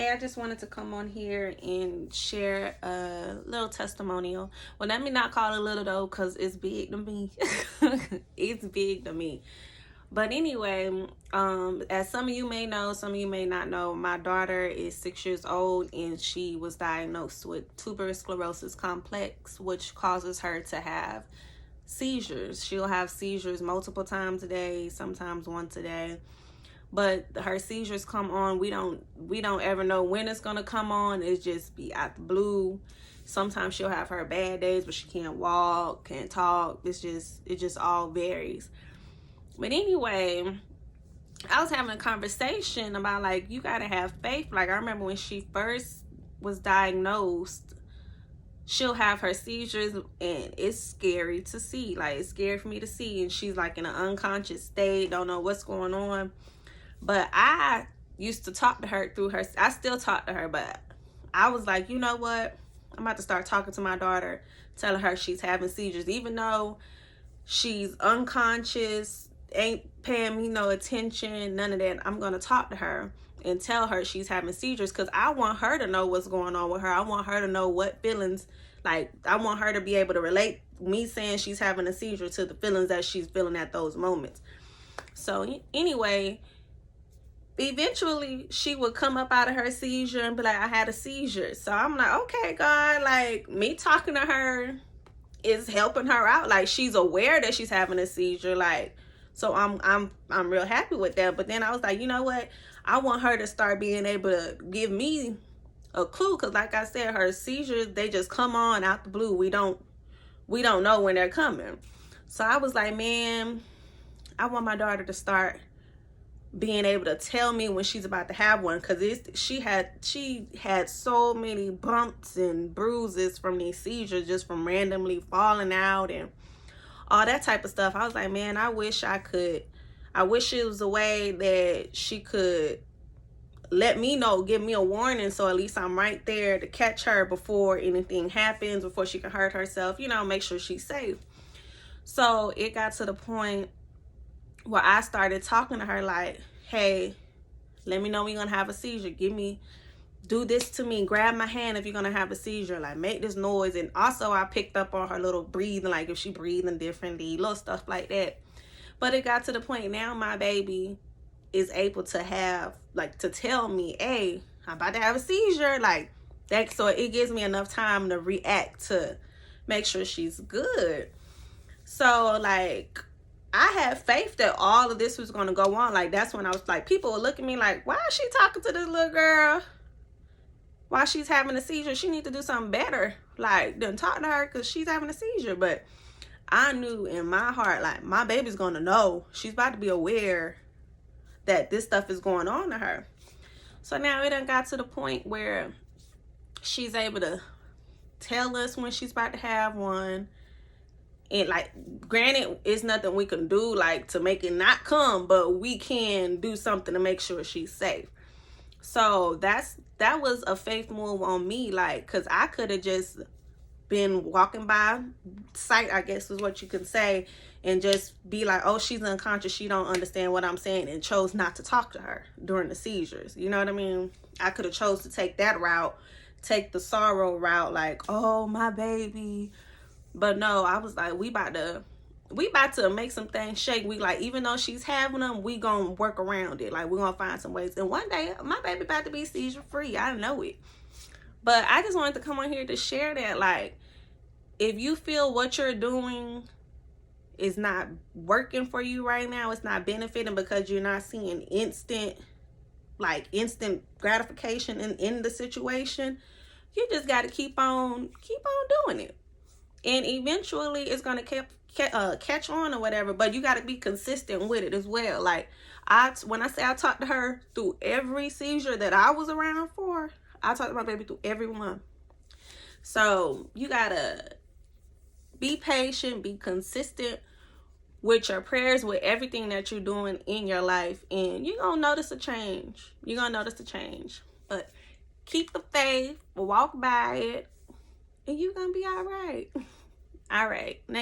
Hey, I just wanted to come on here and share a little testimonial. Well, let me not call it little though, because it's big to me. It's big to me. But anyway, as some of you may know, some of you may not know, my daughter is 6 years old and she was diagnosed with tuberous sclerosis complex, which causes her to have seizures. She'll have seizures multiple times a day, sometimes once a day. But her seizures come on. We don't ever know when it's gonna come on. It's just be out the blue. Sometimes she'll have her bad days, but she can't walk, can't talk. It just all varies. But anyway, I was having a conversation about, like, you gotta have faith. Like, I remember when she first was diagnosed, she'll have her seizures and it's scary to see. Like, it's scary for me to see, and she's like in an unconscious state, don't know what's going on. But I used to talk to her through her. I still talk to her, but I was like, you know what? I'm about to start talking to my daughter, telling her she's having seizures, even though she's unconscious, ain't paying me no attention, none of that. I'm going to talk to her and tell her she's having seizures, because I want her to know what's going on with her. I want her to know what feelings, like, I want her to be able to relate me saying she's having a seizure to the feelings that she's feeling at those moments. So anyway, eventually she would come up out of her seizure and be like, I had a seizure. So I'm like, okay, God, like, me talking to her is helping her out. Like, she's aware that she's having a seizure. Like, so I'm real happy with that. But then I was like, you know what? I want her to start being able to give me a clue, because like I said, her seizures, they just come on out the blue. We don't know when they're coming. So I was like, man, I want my daughter to start being able to tell me when she's about to have one, because she had so many bumps and bruises from these seizures, just from randomly falling out and all that type of stuff. I was like, man, I wish it was a way that she could let me know, give me a warning, so at least I'm right there to catch her before anything happens, before she can hurt herself, make sure she's safe. So it got to the point where I started talking to her like, hey, let me know when you're gonna have a seizure. Do this to me. Grab my hand if you're gonna have a seizure. Like, make this noise. And also, I picked up on her little breathing, like if she breathing differently, little stuff like that. But it got to the point now my baby is able to have, like, to tell me, hey, I'm about to have a seizure. Like that. So it gives me enough time to react, to make sure she's good. So, like, I had faith that all of this was going to go on. Like, that's when I was like, people would look at me like, why is she talking to this little girl while she's having a seizure? She need to do something better, like, than talk to her because she's having a seizure. But I knew in my heart, like, my baby's going to know. She's about to be aware that this stuff is going on to her. So now it done got to the point where she's able to tell us when she's about to have one. And, like, granted, it's nothing we can do, like, to make it not come, but we can do something to make sure she's safe. So that was a faith move on me, like, because I could have just been walking by sight, I guess is what you could say, and just be like, oh, she's unconscious, she don't understand what I'm saying, and chose not to talk to her during the seizures. You know what I mean? I could have chose to take that route, take the sorrow route, like, oh, my baby. But no, I was like, we about to make some things shake. We like, even though she's having them, we gonna work around it. Like, we're gonna find some ways. And one day, my baby about to be seizure free. I know it. But I just wanted to come on here to share that, like, if you feel what you're doing is not working for you right now, it's not benefiting because you're not seeing instant gratification in the situation, you just got to keep on doing it. And eventually it's going to catch on or whatever, but you got to be consistent with it as well. Like, when I say I talked to her through every seizure that I was around for, I talked to my baby through every one. So you got to be patient, be consistent with your prayers, with everything that you're doing in your life, and you're going to notice a change. But keep the faith, walk by it, and you're going to be all right. All right. Next.